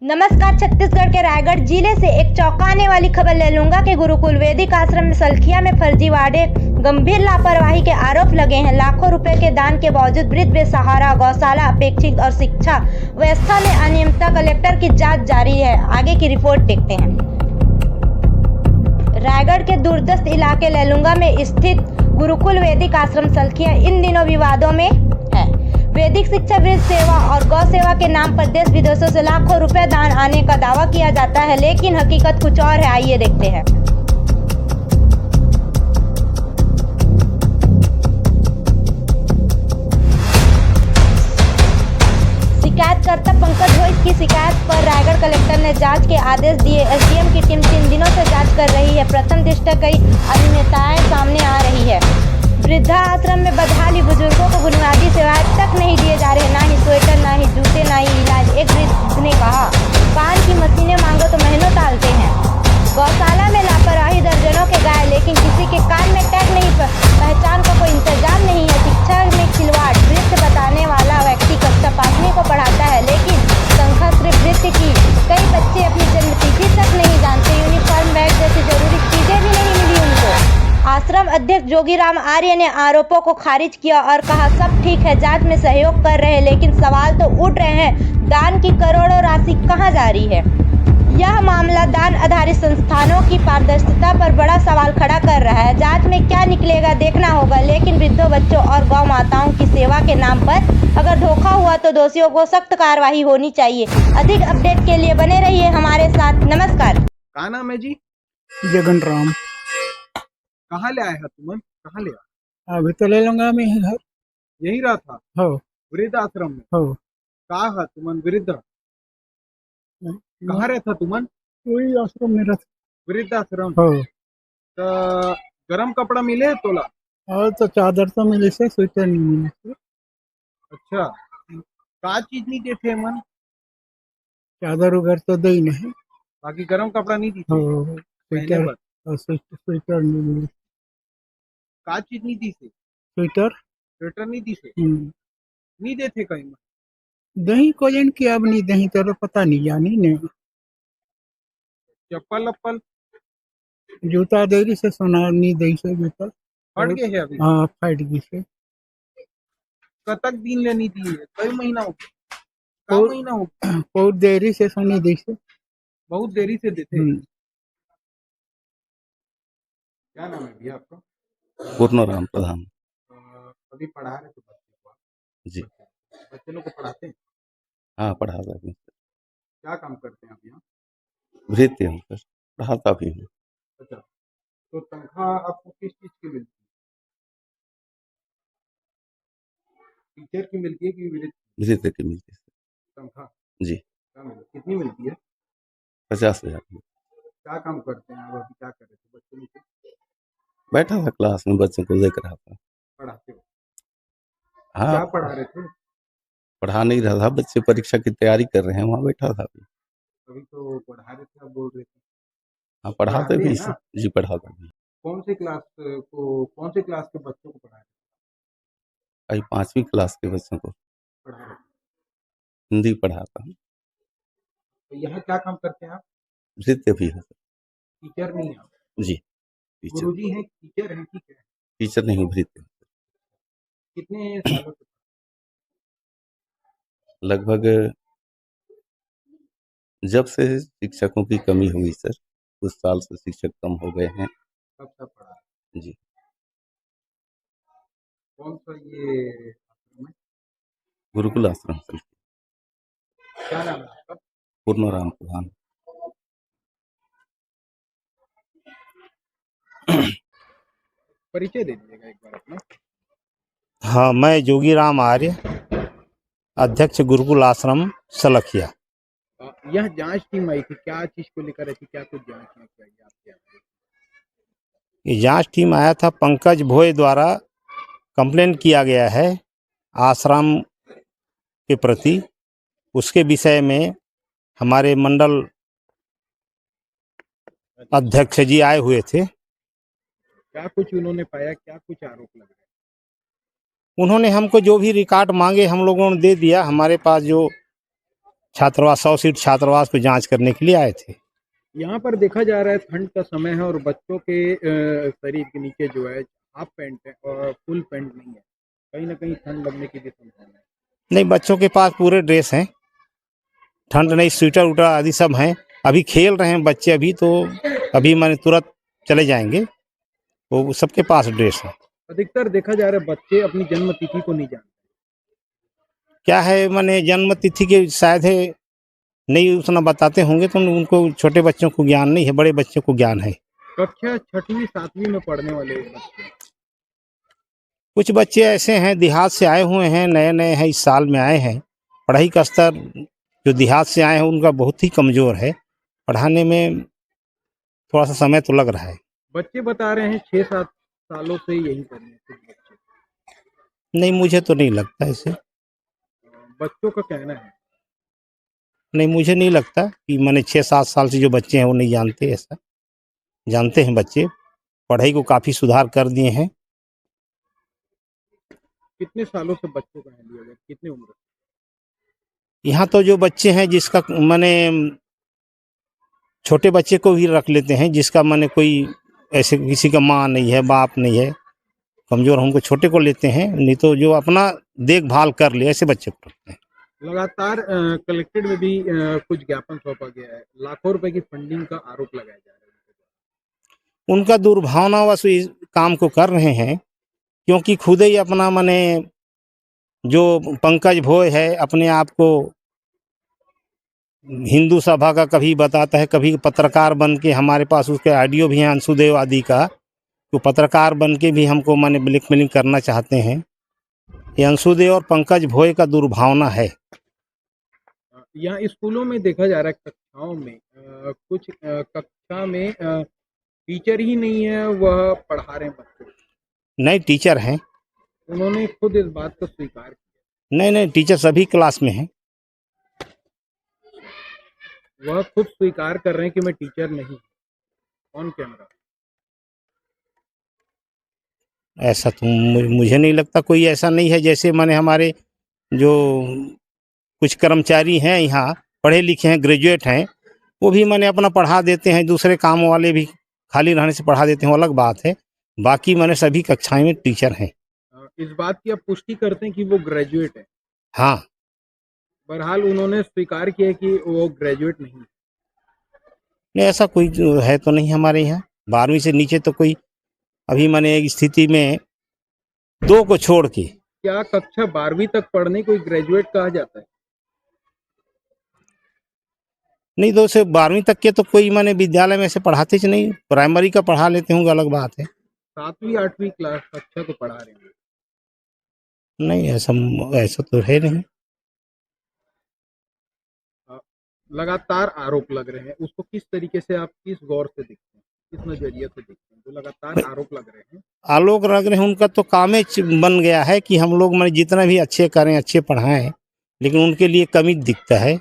नमस्कार। छत्तीसगढ़ के रायगढ़ जिले से एक चौंकाने वाली खबर ले लूंगा कि गुरुकुल वैदिक आश्रम में सलखिया में फर्जीवाड़े गंभीर लापरवाही के आरोप लगे हैं। लाखों रुपए के दान के बावजूद वृद्ध बेसहारा गौशाला अपेक्षित और शिक्षा व्यवस्था में अनियमितता। कलेक्टर की जांच जारी है। आगे की रिपोर्ट देखते हैं। रायगढ़ के दूरदस्त इलाके लेलुंगा में स्थित गुरुकुल वैदिक आश्रम सलखिया इन दिनों विवादों में है। वैदिक शिक्षा, वृद्ध सेवा और गौ सेवा के नाम पर देश विदेशों से लाखों रुपए दान आने का दावा किया जाता है, लेकिन हकीकत कुछ और है। आइए देखते हैं। शिकायतकर्ता पंकज भोई की शिकायत पर रायगढ़ कलेक्टर ने जांच के आदेश दिए। एसडीएम की टीम 3 दिनों से जांच कर रही है। प्रथम दृष्टया कई अनियमितताएं सामने आ रही है। वृद्धाश्रम में बदहाली, बुजुर्गों को बुनियादी सेवाएं तक नहीं दिए जा रहे, ना ही स्वेटर, ना ही जूते, ना ही इलाज। एक वृद्ध ने कहा, कान की मशीनें मांगो तो महीनों टालते हैं। गौशाला में लापरवाही, दर्जनों के गाय, लेकिन किसी के कान में टैग नहीं, पहचान का कोई इंतजाम नहीं है। शिक्षा में खिलवाड़, वृत्त बताने वाला व्यक्ति कक्षा 5वीं को पढ़ाता है, लेकिन तनख्वाह सिर्फ वृत्त की। कई बच्चे अपनी जन्मतिथि तक नहीं जानते। यूनिफॉर्म, बैग जैसी जरूरी चीजें भी नहीं मिली उनको। आश्रम अध्यक्ष जोगीराम आर्य ने आरोपों को खारिज किया और कहा, सब ठीक है, जांच में सहयोग कर रहे हैं, लेकिन सवाल तो उठ रहे हैं, दान की करोड़ों राशि कहां जा रही है। यह मामला दान आधारित संस्थानों की पारदर्शिता पर बड़ा सवाल खड़ा कर रहा है। जांच में क्या निकलेगा देखना होगा, लेकिन वृद्धों, बच्चों और गौ माताओं की सेवा के नाम पर अगर धोखा हुआ तो दोषियों को सख्त कार्रवाई होनी चाहिए। अधिक अपडेट के लिए बने रहिए हमारे साथ। नमस्कार। का नाम है जी? जगन राम। कहाँ ले आए है तुमन? कहाँ ले आए? अभी तो लेलुंगा में ही घर। यही रहा था हो वृद्ध आश्रम में? हो का है तुमन वृद्ध? कहाँ रहता तुमन? वही आश्रम में रहता। वृद्ध आश्रम। हो तो गरम कपड़ा मिले तोला? और तो चादर तो मिले से, स्वेटर नहीं मिले से। अच्छा, का चीज नहीं देते मन? चादर उगर तो दे ही नहीं। बाकी गरम कपड़ा नहीं हो दीते पहने स्वेटर बर? और स्वेटर नहीं मिले। का चीज नहीं दी से? स्वेटर स्वेटर नहीं दी से? हम्म। नहीं देते कहीं मन? दही को जन की अब नहीं दही तो पता नहीं, जानी नहीं। चप्पल अप्पल जूता दे रही से, सोना नहीं दे से जूता। फट गए है अभी? हाँ, फाट गई से। कतक दिन ले नहीं दी है? कई महीना हो गया? का महीना हो गया? बहुत देरी से सोनी दे से। बहुत देरी से देते। क्या नाम है भैया आपका? पूर्णराम प्रधान अभी पढ़ा रहे थे बच्चे को? जी। बच्चे लोग को पढ़ाते हैं? हाँ, पढ़ाता भी हूँ। क्या काम करते हैं आप यहाँ? भृत्य हूँ सर, पढ़ाता भी हूँ। अच्छा, तो तनख्वाह आपको किस चीज की मिलती है? टीचर की मिलती है कि भृत्य की मिलती है तनख्वाह? जी। क्या मिलती, कितनी मिलती है? 50,000 की। क्या काम करते हैं? अभी क्या कर रहे थे? बच्चे लोग को बैठा था क्लास में, बच्चों को देख रहा था। पढ़ाते हो? हाँ, क्या पढ़ा रहे थे? पढ़ा नहीं रहा था, बच्चे परीक्षा की तैयारी कर रहे हैं, वहाँ बैठा था अभी। अभी तो पढ़ा रहे थे, आप बोल रहे थे। हाँ, पढ़ाते पढ़ाते भी हैं ना? जी, पढ़ाता भी। कौन से क्लास के बच्चों को पढ़ा रहे अभी 5वीं क्लास के बच्चों को पढ़ा रहे थे? हिंदी पढ़ाता हूँ। तो यहाँ क्या काम करते हैं आप? भृत्य भी है सर। टीचर नहीं है आप? जी, टीचर। गुरुजी हैं, टीचर हैं, ठीक है। टीचर नहीं, भृत्य। कितने सालों से? लगभग जब से शिक्षकों की कमी हुई सर, कुछ साल से शिक्षक कम हो गए हैं। कब तक पढ़ा? जी। कौन सा ये आश्रम है? गुरुकुल आश्रम सर। क्या नाम है आपका? पूर्णराम प्रधान। परिचय दे दीजिएगा एक बार अपना। हाँ, मैं जोगीराम आर्य, अध्यक्ष गुरुकुल आश्रम सलखिया। यह जांच टीम आई थी, क्या चीज को लेकर आई थी? क्या कुछ जांच में चाहिए आपके? ये जांच टीम आया था, पंकज भोई द्वारा कंप्लेंट किया गया है आश्रम के प्रति। उसके विषय में हमारे मंडल अध्यक्ष जी आए हुए थे। क्या कुछ उन्होंने पाया? क्या कुछ आरोप लग रहे हैं? उन्होंने हमको जो भी रिकॉर्ड मांगे हम लोगों ने दे दिया। हमारे पास जो छात्रावास 100 सीट छात्रावास को जांच करने के लिए आए थे। यहाँ पर देखा जा रहा है ठंड का समय है और बच्चों के शरीर के नीचे जो है हाफ पैंट है और फुल पैंट नहीं है, कहीं ना कहीं ठंड लगने की भी संभावना है। नहीं, बच्चों के पास पूरे ड्रेस हैं, ठंड नहीं, स्वेटर उटर आदि सब हैं। अभी खेल रहे हैं बच्चे, अभी तो अभी मैंने तुरंत चले जाएंगे, वो सबके पास ड्रेस है। अधिकतर देखा जा रहा है बच्चे अपनी जन्म तिथि को नहीं जानते। क्या है, मैंने जन्म तिथि के शायद है नहीं उतना बताते होंगे, तो उनको छोटे बच्चों को ज्ञान नहीं है, बड़े बच्चों को ज्ञान है। कक्षा 6वीं 7वीं में पढ़ने वाले बच्चे, कुछ बच्चे ऐसे हैं देहात से आए हुए हैं, नए नए हैं, इस साल में आए हैं। पढ़ाई का स्तर जो देहात से आए हैं उनका बहुत ही कमज़ोर है, पढ़ाने में थोड़ा सा समय तो लग रहा है। बच्चे बता रहे हैं 6-7 सालों से यही कर रहे हैं कुछ बच्चे। नहीं, मुझे तो नहीं लगता ऐसे। बच्चों का कहना है। नहीं, मुझे नहीं लगता कि मैंने 6-7 साल से जो बच्चे हैं वो नहीं जानते, ऐसा जानते हैं बच्चे, पढ़ाई को काफ़ी सुधार कर दिए हैं। कितने सालों से बच्चों का है लिया गया, कितने उम्र? यहाँ तो जो बच्चे हैं जिसका मैंने छोटे बच्चे को भी रख लेते हैं, जिसका मैंने कोई ऐसे किसी का माँ नहीं है, बाप नहीं है, कमज़ोर, हमको छोटे को लेते हैं, नहीं तो जो अपना देखभाल कर ले ऐसे बच्चे को रखते हैं। लगातार कलेक्टेड में भी कुछ ज्ञापन सौंपा गया है, लाखों रुपए की फंडिंग का आरोप लगाया जा रहा है। उनका दुर्भावनावश इस काम को कर रहे हैं, क्योंकि खुद ही अपना माने जो पंकज भोय है अपने आप को हिंदू सभा का कभी बताता है, कभी पत्रकार बन के, हमारे पास उसके ऑडियो भी हैं अंशुदेव आदि का, तो पत्रकार बन के भी हमको माने ब्लैकमेलिंग करना चाहते हैं। ये अंशुदेव और पंकज भोय का दुर्भावना है। यहाँ स्कूलों में देखा जा रहा है कक्षाओं में कुछ कक्षा में टीचर ही नहीं है, वह पढ़ा रहे हैं बच्चों को। नहीं, टीचर हैं। उन्होंने खुद इस बात को स्वीकार किया। नहीं, टीचर सभी क्लास में हैं। वह खुद स्वीकार कर रहे हैं कि मैं टीचर नहीं, ऑन कैमरा। ऐसा तो मुझे नहीं लगता, कोई ऐसा नहीं है। जैसे माने हमारे जो कुछ कर्मचारी हैं यहाँ पढ़े लिखे हैं, ग्रेजुएट हैं, वो भी मैंने अपना पढ़ा देते हैं, दूसरे काम वाले भी खाली रहने से पढ़ा देते हैं, वो अलग बात है। बाकी मैंने सभी कक्षाएं में टीचर हैं। इस बात की आप पुष्टि करते हैं कि वो ग्रेजुएट है? हाँ। बहरहाल उन्होंने स्वीकार किया कि वो ग्रेजुएट नहीं है। नहीं, ऐसा कोई जो है तो नहीं हमारे यहाँ। 12वीं से नीचे तो कोई अभी मैंने एक स्थिति में 2 को छोड़ के। क्या कक्षा 12वीं तक पढ़ने को ग्रेजुएट कहा जाता है? नहीं, 2 से 12वीं तक के तो कोई मैंने विद्यालय में से पढ़ाते च नहीं, प्राइमरी का पढ़ा लेते होंगे, अलग बात है। 7वीं 8वीं क्लास कक्षा को पढ़ा रहे हैं। नहीं, ऐसा तो है नहीं। लगातार आरोप लग रहे हैं, उसको किस तरीके से आप किस गौर से देखते हैं, किस नजरिए से देखते हैं? जो लगातार आरोप लग रहे हैं, आलोक लग रहे हैं, उनका तो काम ही बन गया है कि हम लोग मैंने जितना भी अच्छे करें, अच्छे पढ़ाएं, लेकिन उनके लिए कमी दिखता है।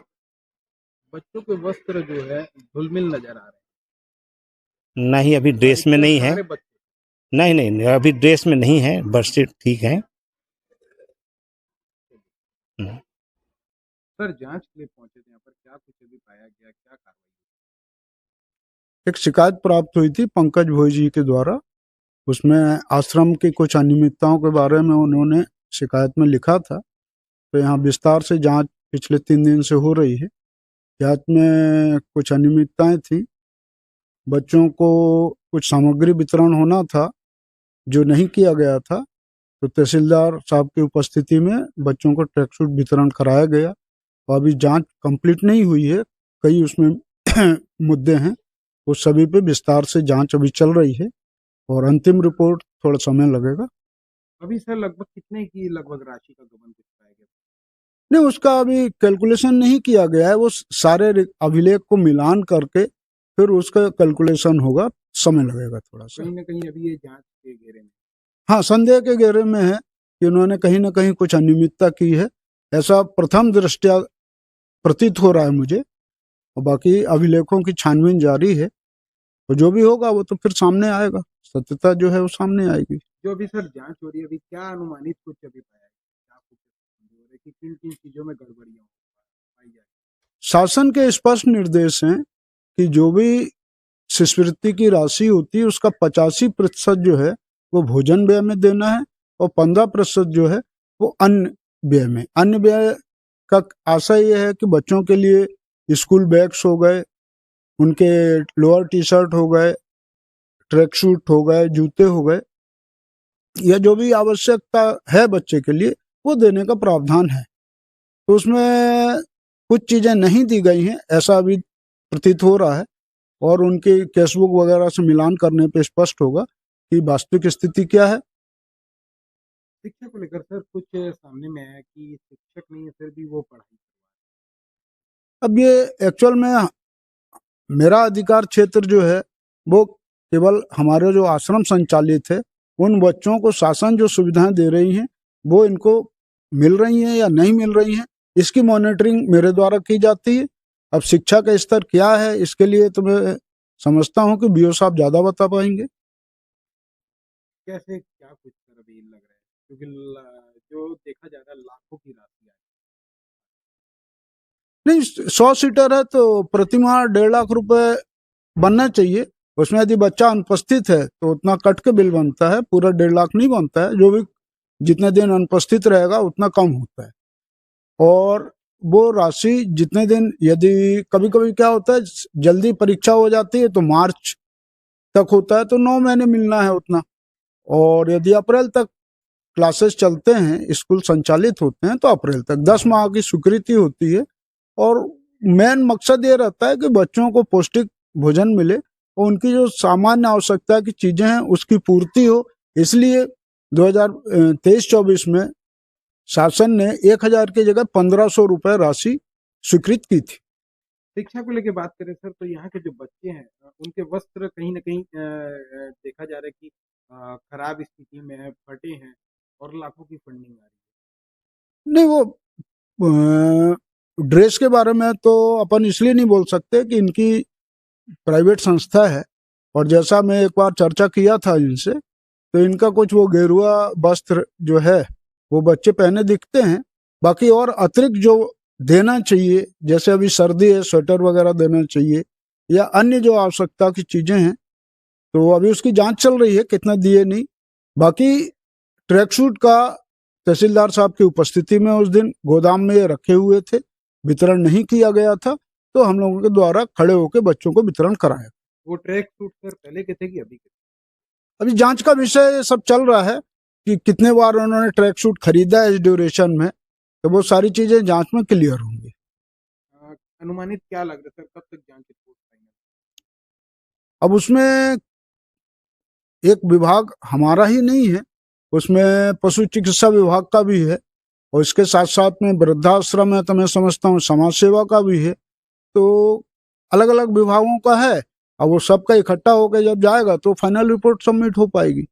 बच्चों के वस्त्र जो है धुलमिल नजर आ रहे हैं। नहीं, अभी ड्रेस में नहीं है। नहीं, अभी ड्रेस में नहीं है, बच्चे ठीक हैं। सर, जांच के लिए पहुंचे थे यहाँ पर, क्या कुछ अभी पाया गया, क्या कार्रवाई? एक शिकायत प्राप्त हुई थी पंकज भोई जी के द्वारा। उसमें आश्रम की कुछ अनियमितताओं के बारे में उन्होंने शिकायत में लिखा था। तो यहाँ विस्तार से जांच पिछले 3 दिन से हो रही है। जांच में कुछ अनियमितताएं थी। बच्चों को कुछ सामग्री वितरण होना था जो नहीं किया गया था, तो तहसीलदार साहब की उपस्थिति में बच्चों को ट्रैक सूट वितरण कराया गया। और अभी जांच कंप्लीट नहीं हुई है, कई उसमें मुद्दे हैं, उस सभी पे विस्तार से जांच अभी चल रही है और अंतिम रिपोर्ट थोड़ा समय लगेगा। अभी सर लगभग कितने की लगभग राशि का गबन पाया गया? नहीं, उसका अभी कैलकुलेशन नहीं किया गया है। वो सारे अभिलेख को मिलान करके फिर उसका कैलकुलेशन होगा, समय लगेगा थोड़ा सा। कहीं ना कहीं अभी ये जांच के घेरे में, हाँ, संदेह के घेरे में है कि उन्होंने कहीं ना कहीं कुछ अनियमितता की है, ऐसा प्रथम दृष्टया प्रतीत हो रहा है मुझे। और बाकी अभिलेखों की छानबीन जारी है, तो जो भी होगा वो तो फिर सामने आएगा, सत्यता जो है वो सामने आएगी। जो अभी सर जांच हो रही है, अभी क्या अनुमानित कुछ अभी पाया है, क्या कुछ कि किन किन चीजों में गड़बड़ियां पाई जाए? शासन के स्पष्ट निर्देश हैं कि जो भी शिष्यवृत्ति की राशि होती है उसका 85% जो है वो भोजन व्यय में देना है और 15% जो है वो अन्य व्यय में। अन्य व्यय का आशय यह है कि बच्चों के लिए स्कूल बैग्स हो गए, उनके लोअर टी शर्ट हो गए, ट्रैक सूट हो गए, जूते हो गए, या जो भी आवश्यकता है बच्चे के लिए वो देने का प्रावधान है। तो उसमें कुछ चीज़ें नहीं दी गई हैं ऐसा अभी प्रतीत हो रहा है, और उनके कैशबुक वगैरह से मिलान करने पे स्पष्ट होगा कि वास्तविक स्थिति क्या है। शिक्षा को लेकर सर कुछ सामने में आया कि शिक्षक नहीं है फिर भी वो पढ़ाई। अब ये एक्चुअल में मेरा अधिकार क्षेत्र जो है वो केवल हमारे जो आश्रम संचालित है उन बच्चों को शासन जो सुविधाएं दे रही हैं वो इनको मिल रही हैं या नहीं मिल रही हैं, इसकी मॉनिटरिंग मेरे द्वारा की जाती है। अब शिक्षा का स्तर क्या है इसके लिए तो मैं समझता हूँ कि बीओ साहब ज़्यादा बता पाएंगे। कैसे क्या कुछ सर अभी लग रहा है, क्योंकि जो देखा जा रहा है लाखों की राशि है। नहीं, 100 सीटर है तो प्रतिमाह 1.5 लाख रुपए बनना चाहिए। उसमें यदि बच्चा अनुपस्थित है तो उतना कट के बिल बनता है, पूरा 1.5 लाख नहीं बनता है। जो भी जितने दिन अनुपस्थित रहेगा उतना कम होता है, और वो राशि जितने दिन, यदि कभी कभी क्या होता है जल्दी परीक्षा हो जाती है तो मार्च तक होता है तो 9 महीने मिलना है उतना, और यदि अप्रैल तक क्लासेस चलते हैं, स्कूल संचालित होते हैं तो अप्रैल तक 10 माह की स्वीकृति होती है। और मेन मकसद ये रहता है कि बच्चों को पौष्टिक भोजन मिले और उनकी जो सामान्य आवश्यकता की चीजें हैं उसकी पूर्ति हो। इसलिए 2023-24 में शासन ने 1000 की जगह 1500 रुपए राशि स्वीकृत की थी। शिक्षा को लेकर बात करें सर तो यहाँ के जो बच्चे हैं उनके वस्त्र कहीं ना कहीं देखा जा रहा है कि खराब स्थिति में है, फटे हैं और लाखों की फंडिंग आ रही है। नहीं, वो ड्रेस के बारे में तो अपन इसलिए नहीं बोल सकते कि इनकी प्राइवेट संस्था है, और जैसा मैं एक बार चर्चा किया था इनसे तो इनका कुछ वो गेरुआ वस्त्र जो है वो बच्चे पहने दिखते हैं। बाकी और अतिरिक्त जो देना चाहिए, जैसे अभी सर्दी है स्वेटर वगैरह देना चाहिए या अन्य जो आवश्यकता की चीजें हैं, तो अभी उसकी जांच चल रही है कितना दिए नहीं। बाकी ट्रैक सूट का तहसीलदार साहब की उपस्थिति में उस दिन गोदाम में ये रखे हुए थे, वितरण नहीं किया गया था, तो हम लोगों के द्वारा खड़े होकर बच्चों को वितरण कराया। वो ट्रैक सूट सर पहले के थे कि अभी के? अभी जांच का विषय सब चल रहा है कि कितने बार उन्होंने ट्रैक सूट खरीदा है इस ड्यूरेशन में, तो वो सारी चीजें जांच में क्लियर होंगी। अनुमानित क्या लग रहा है सर, कब तक जांच रिपोर्ट आएंगे? अब उसमें एक विभाग हमारा ही नहीं है, उसमें पशु चिकित्सा विभाग का भी है, और इसके साथ साथ में वृद्धाश्रम है तो मैं समझता हूँ समाज सेवा का भी है। तो अलग अलग विभागों का है, अब वो सबका इकट्ठा होकर जब जाएगा तो फाइनल रिपोर्ट सबमिट हो पाएगी।